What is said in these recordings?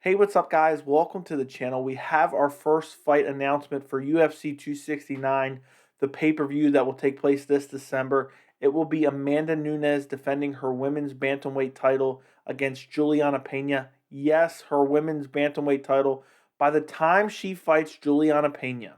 Hey, what's up, guys? Welcome to the channel. We have our first fight announcement for UFC 269, the pay-per-view that will take place this December. It will be Amanda Nunes defending her women's bantamweight title against Julianna Pena. Yes, her women's bantamweight title. By the time she fights Julianna Pena,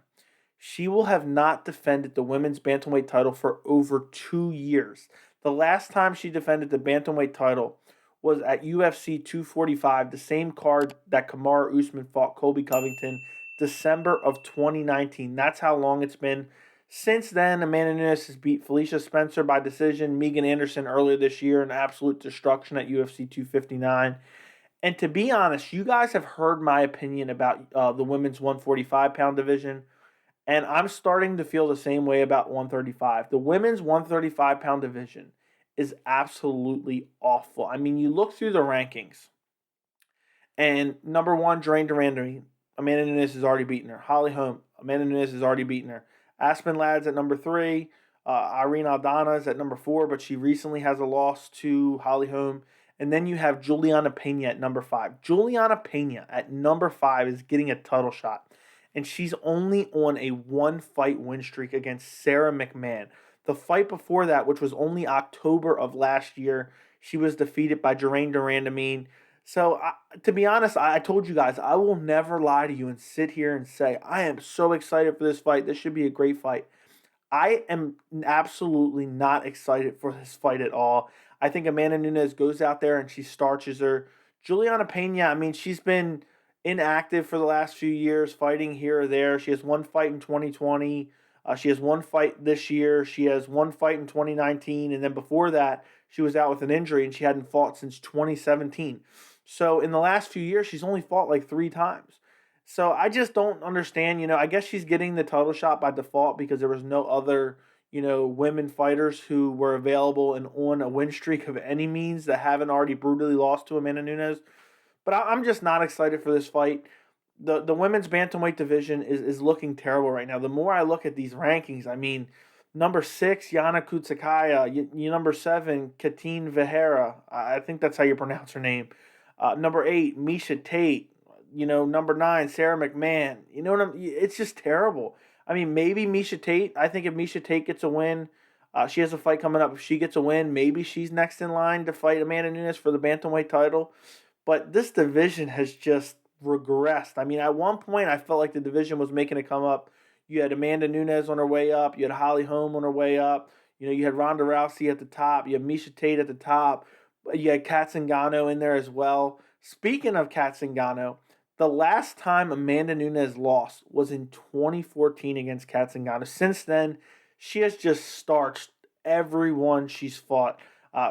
she will have not defended the women's bantamweight title for over 2 years. The last time she defended the bantamweight title was at UFC 245, the same card that Kamaru Usman fought Colby Covington, December of 2019. That's how long it's been. Since then, Amanda Nunes has beat Felicia Spencer by decision, Megan Anderson earlier this year in absolute destruction at UFC 259. And to be honest, you guys have heard my opinion about the women's 145-pound division. And I'm starting to feel the same way about 135. The women's 135-pound division is absolutely awful. I mean, you look through the rankings, and number one, Drain Durandamy, Amanda Nunes has already beaten her. Holly Holm, Amanda Nunes has already beaten her. Aspen Ladd's at number three. Irene Aldana is at number four, but she recently has a loss to Holly Holm. And then you have Julianna Pena at number five. Julianna Pena at number five is getting a title shot. And she's only on a one-fight win streak against Sarah McMahon. The fight before that, which was only October of last year, she was defeated by Jeraine Durandamine. So, to be honest, I told you guys, I will never lie to you and sit here and say, I am so excited for this fight. This should be a great fight. I am absolutely not excited for this fight at all. I think Amanda Nunes goes out there and she starches her. Julianna Pena, I mean, she's been inactive for the last few years, fighting here or there. She has one fight in 2020. She has one fight this year. She has one fight in 2019. And then before that, she was out with an injury and she hadn't fought since 2017. So in the last few years, she's only fought like three times. So I just don't understand. I guess she's getting the title shot by default because there was no other, women fighters who were available and on a win streak of any means that haven't already brutally lost to Amanda Nunes. But I'm just not excited for this fight. The women's bantamweight division is looking terrible right now. The more I look at these rankings, I mean, number six, Yana Kutsakaya. Number seven, Katine Vieira. I think that's how you pronounce her name. Number eight, Misha Tate. Number nine, Sarah McMahon. It's just terrible. I mean, maybe Misha Tate. I think if Misha Tate gets a win, she has a fight coming up. If she gets a win, maybe she's next in line to fight Amanda Nunes for the bantamweight title. But this division has just regressed. I mean, at one point, I felt like the division was making a come up. You had Amanda Nunes on her way up. You had Holly Holm on her way up. You had Ronda Rousey at the top. You had Misha Tate at the top. You had Kat Zingano in there as well. Speaking of Kat Zingano, the last time Amanda Nunes lost was in 2014 against Kat Zingano. Since then, she has just starched everyone she's fought.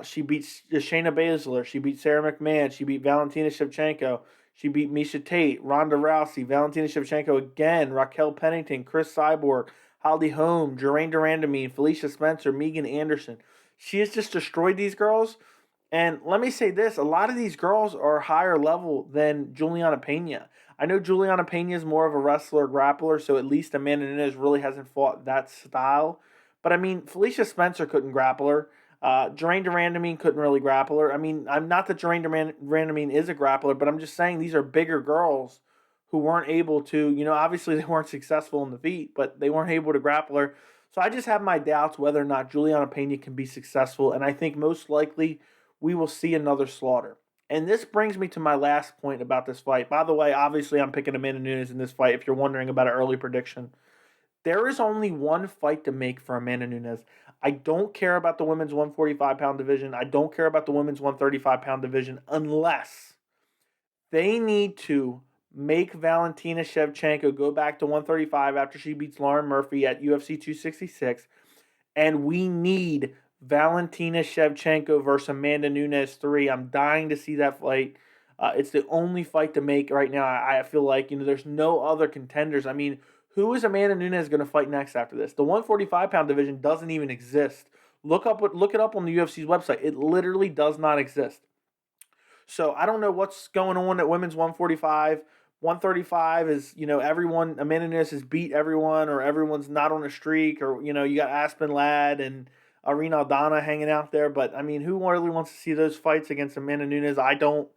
She beat Shayna Baszler. She beat Sarah McMahon. She beat Valentina Shevchenko. She beat Misha Tate, Ronda Rousey, Valentina Shevchenko again, Raquel Pennington, Chris Cyborg, Holly Holm, Jeraine Durandamine, Felicia Spencer, Megan Anderson. She has just destroyed these girls. And let me say this, a lot of these girls are higher level than Julianna Pena. I know Julianna Pena is more of a wrestler, grappler, so at least Amanda Nunes really hasn't fought that style. But I mean, Felicia Spencer couldn't grapple her. Jeraine Durandamine couldn't really grapple her. I mean, I'm not that Jeraine Durandamine is a grappler, but I'm just saying these are bigger girls who weren't able to, obviously they weren't successful in the feet, but they weren't able to grapple her. So I just have my doubts whether or not Julianna Pena can be successful, and I think most likely we will see another slaughter. And this brings me to my last point about this fight. By the way, obviously I'm picking Amanda Nunes in this fight if you're wondering about an early prediction. There is only one fight to make for Amanda Nunes. I don't care about the women's 145-pound division. I don't care about the women's 135-pound division unless they need to make Valentina Shevchenko go back to 135 after she beats Lauren Murphy at UFC 266. And we need Valentina Shevchenko versus Amanda Nunes 3. I'm dying to see that fight. It's the only fight to make right now. I feel like, there's no other contenders. I mean, who is Amanda Nunes going to fight next after this? The 145-pound division doesn't even exist. Look it up on the UFC's website. It literally does not exist. So I don't know what's going on at women's 145. 135 is, everyone, Amanda Nunes has beat everyone, or everyone's not on a streak, or, you got Aspen Ladd and Irene Aldana hanging out there. But, I mean, who really wants to see those fights against Amanda Nunes? I don't.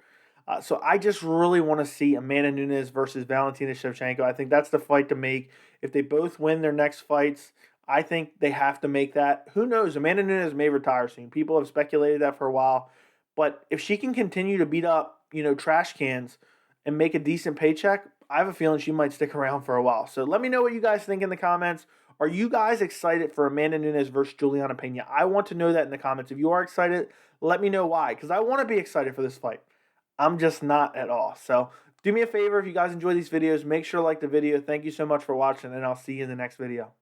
So I just really want to see Amanda Nunes versus Valentina Shevchenko. I think that's the fight to make. If they both win their next fights, I think they have to make that. Who knows? Amanda Nunes may retire soon. People have speculated that for a while. But if she can continue to beat up, trash cans and make a decent paycheck, I have a feeling she might stick around for a while. So let me know what you guys think in the comments. Are you guys excited for Amanda Nunes versus Julianna Pena? I want to know that in the comments. If you are excited, let me know why, because I want to be excited for this fight. I'm just not at all. So do me a favor, if you guys enjoy these videos, make sure to like the video. Thank you so much for watching, and I'll see you in the next video.